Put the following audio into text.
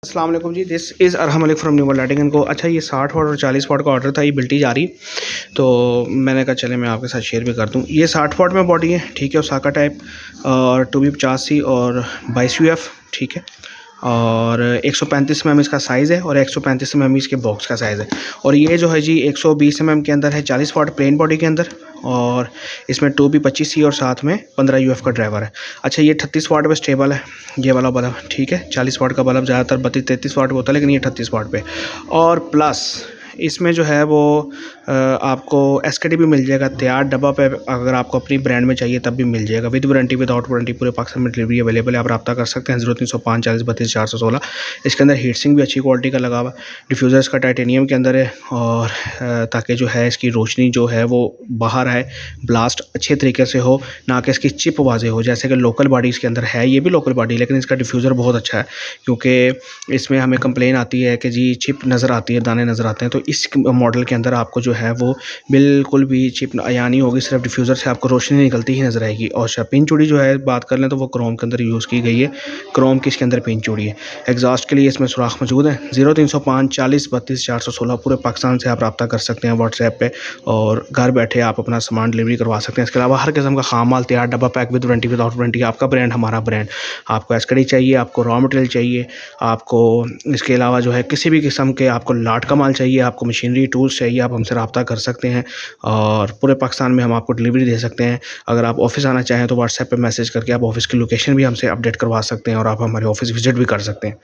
अस्सलाम वालेकुम जी, this is Arham Malik from New World Lighting and Co. अच्छा, ये 60 वाट और 40 वाट का ऑर्डर था, ये बिल्टी जा रही, तो मैंने कहा चले मैं आपके साथ शेयर भी कर दूं। ये 60 वाट में बॉडी है, ठीक है, ओसाका टाइप और 2B50C और 22 UF, ठीक है, और 135 mm इसका साइज़ है और 135 mm इसके बॉक्स का साइज़ है। और ये जो है जी 120 mm के अंदर है, 40 वाट प्लेन बॉडी के अंदर, और इसमें 2B25C और साथ में 15 UF का ड्राइवर है। अच्छा, ये 38 वाट पे स्टेबल है ये वाला बल्ब, ठीक है। 40 वाट का बल्ब ज़्यादातर 32-33 वाट पे होता है, लेकिन ये 38 वाट पे। और प्लस इसमें जो है वो आपको SKD भी मिल जाएगा तैयार डब्बा पे, अगर आपको अपनी ब्रांड में चाहिए तब भी मिल जाएगा, विद वारंटी विदाउट वारंटी पूरे पाकिस्तान में डिलीवरी अवेलेबल है। आप रब्ता कर सकते हैं 0305 40 32 416। इसके अंदर हीट सिंक भी अच्छी क्वालिटी का लगा हुआ, डिफ्यूज़र इसका टाइटेनियम के अंदर है, और ताकि जो है इसकी रोशनी जो है वो बाहर आए, ब्लास्ट अच्छे तरीके से हो, ना कि इसकी चिप वाजे हो जैसे कि लोकल बॉडी इसके अंदर है। ये भी लोकल बॉडी, लेकिन इसका डिफ्यूज़र बहुत अच्छा है, क्योंकि इसमें हमें कंप्लेन आती है कि जी चिप नज़र आती है, दाने नज़र आते हैं। तो इस मॉडल के अंदर आपको जो है वो बिल्कुल भी चिप आया नहीं होगी, सिर्फ डिफ्यूज़र से आपको रोशनी निकलती ही नज़र आएगी। और पिन चूड़ी जो है बात कर लें तो वो क्रोम के अंदर यूज़ की गई है, क्रोम की इसके अंदर पिन चूड़ी है। एग्जॉस्ट के लिए इसमें सुराख मौजूद है। 0305 40 32 416 पूरे पाकिस्तान से आप रब्ता कर सकते हैं व्हाट्सएप पे, और घर बैठे आप अपना सामान डिलीवरी करवा सकते हैं। इसके अलावा हर किस्म का खाम माल तैयार डब्बा pack with warranty without warranty, आपका ब्रांड हमारा ब्रांड। आपको SKD चाहिए, आपको रॉ मटेरियल चाहिए, आपको इसके अलावा जो है किसी भी किस्म के आपको लाट का माल चाहिए, आपको मशीनरी टूल्स चाहिए, आप हमसे रब्ता कर सकते हैं और पूरे पाकिस्तान में हम आपको डिलीवरी दे सकते हैं। अगर आप ऑफिस आना चाहें तो व्हाट्सएप पे मैसेज करके आप ऑफिस की लोकेशन भी हमसे अपडेट करवा सकते हैं और आप हमारे ऑफिस विजिट भी कर सकते हैं।